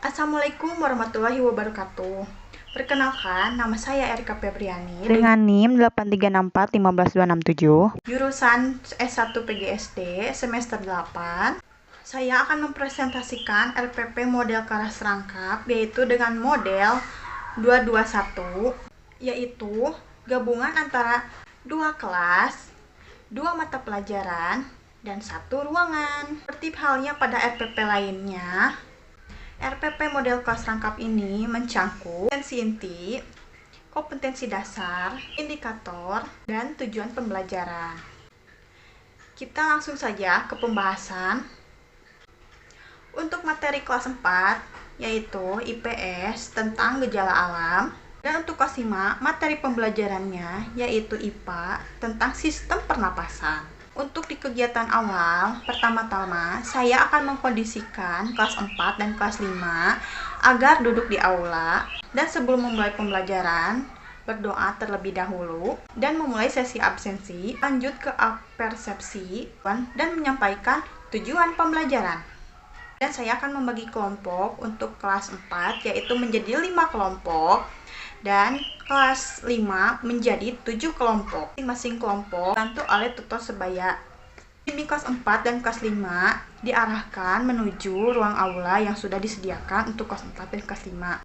Assalamualaikum warahmatullahi wabarakatuh. Perkenalkan, nama saya Erika Febriani Dengan NIM 836415267. jurusan S1 PGSD semester 8. Saya akan mempresentasikan LPP model kelas rangkap, yaitu dengan model 221, yaitu gabungan antara dua kelas, dua mata pelajaran, dan satu ruangan. Seperti halnya pada LPP lainnya, RPP model kelas rangkap ini mencangkup kompetensi inti, kompetensi dasar, indikator, dan tujuan pembelajaran. Kita langsung saja ke pembahasan. Untuk materi kelas 4, yaitu IPS tentang gejala alam. Dan untuk kelas 5, materi pembelajarannya yaitu IPA tentang sistem pernapasan. Untuk di kegiatan awal, pertama-tama saya akan mengkondisikan kelas 4 dan kelas 5 agar duduk di aula, dan sebelum memulai pembelajaran, berdoa terlebih dahulu dan memulai sesi absensi, lanjut ke persepsi dan menyampaikan tujuan pembelajaran. Dan saya akan membagi kelompok untuk kelas 4 yaitu menjadi 5 kelompok dan kelas 5 menjadi 7 kelompok. Masing-masing kelompok dibantu oleh tutor sebaya. Di kelas 4 dan kelas 5 diarahkan menuju ruang aula yang sudah disediakan untuk kelas 4 dan kelas 5.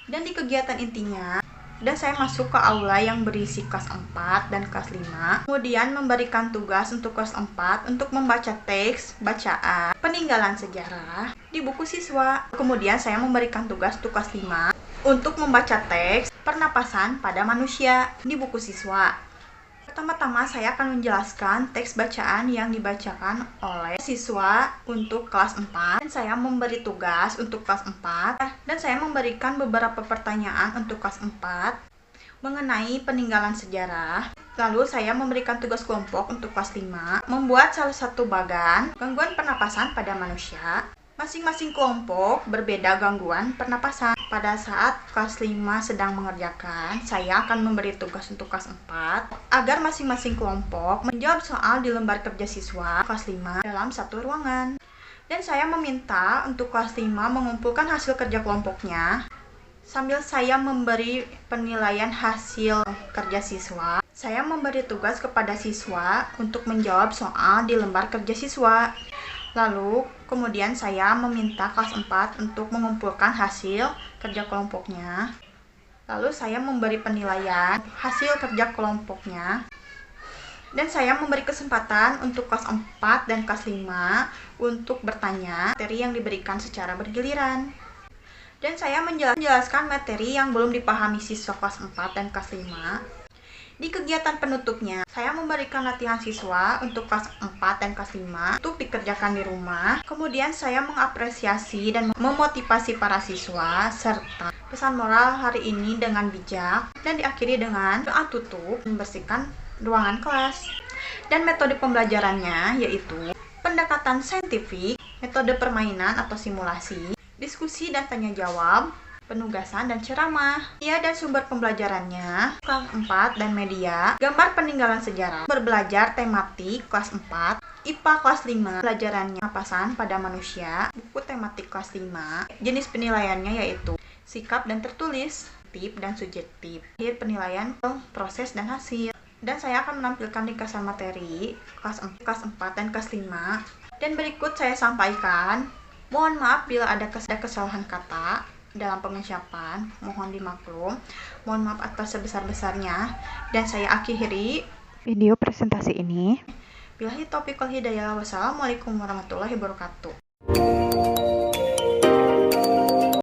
Dan di kegiatan intinya, dan saya masuk ke aula yang berisi kelas 4 dan kelas 5. Kemudian memberikan tugas untuk kelas 4 untuk membaca teks, bacaan, peninggalan sejarah di buku siswa. Kemudian saya memberikan tugas untuk kelas 5 untuk membaca teks pernapasan pada manusia di buku siswa. Pertama-tama saya akan menjelaskan teks bacaan yang dibacakan oleh siswa untuk kelas 4. Dan saya memberi tugas untuk kelas 4. Dan saya memberikan beberapa pertanyaan untuk kelas 4 mengenai peninggalan sejarah. Lalu saya memberikan tugas kelompok untuk kelas 5 membuat salah satu bagan gangguan pernapasan pada manusia. Masing-masing kelompok berbeda gangguan pernapasan. Pada saat kelas 5 sedang mengerjakan, saya akan memberi tugas untuk kelas 4 agar masing-masing kelompok menjawab soal di lembar kerja siswa kelas 5 dalam satu ruangan. Dan saya meminta untuk kelas 5 mengumpulkan hasil kerja kelompoknya sambil saya memberi penilaian hasil kerja siswa. Saya memberi tugas kepada siswa untuk menjawab soal di lembar kerja siswa. Lalu, kemudian saya meminta kelas 4 untuk mengumpulkan hasil kerja kelompoknya. Lalu saya memberi penilaian hasil kerja kelompoknya. Dan saya memberi kesempatan untuk kelas 4 dan kelas 5 untuk bertanya materi yang diberikan secara bergiliran. Dan saya menjelaskan materi yang belum dipahami siswa kelas 4 dan kelas 5. Di kegiatan penutupnya, saya memberikan latihan siswa untuk kelas 4 dan kelas 5 untuk dikerjakan di rumah. Kemudian saya mengapresiasi dan memotivasi para siswa serta pesan moral hari ini dengan bijak, dan diakhiri dengan doa tutup membersihkan ruangan kelas. Dan metode pembelajarannya yaitu pendekatan saintifik, metode permainan atau simulasi, diskusi dan tanya jawab, penugasan dan ceramah. Dan sumber pembelajarannya kelas 4 dan media, gambar peninggalan sejarah, berbelajar tematik kelas 4, IPA kelas 5, pelajarannya pernapasan pada manusia, buku tematik kelas 5, jenis penilaiannya yaitu sikap dan tertulis, tip dan subjektif, akhir penilaian proses dan hasil. Dan saya akan menampilkan ringkasan materi kelas 4 dan kelas 5. Dan berikut saya sampaikan, mohon maaf bila ada kesalahan kata dalam pengucapan, mohon dimaklum. Mohon maaf atas sebesar-besarnya. Dan saya akhiri Video presentasi ini. Billahi taufiq wal hidayah. Wassalamualaikum warahmatullahi wabarakatuh.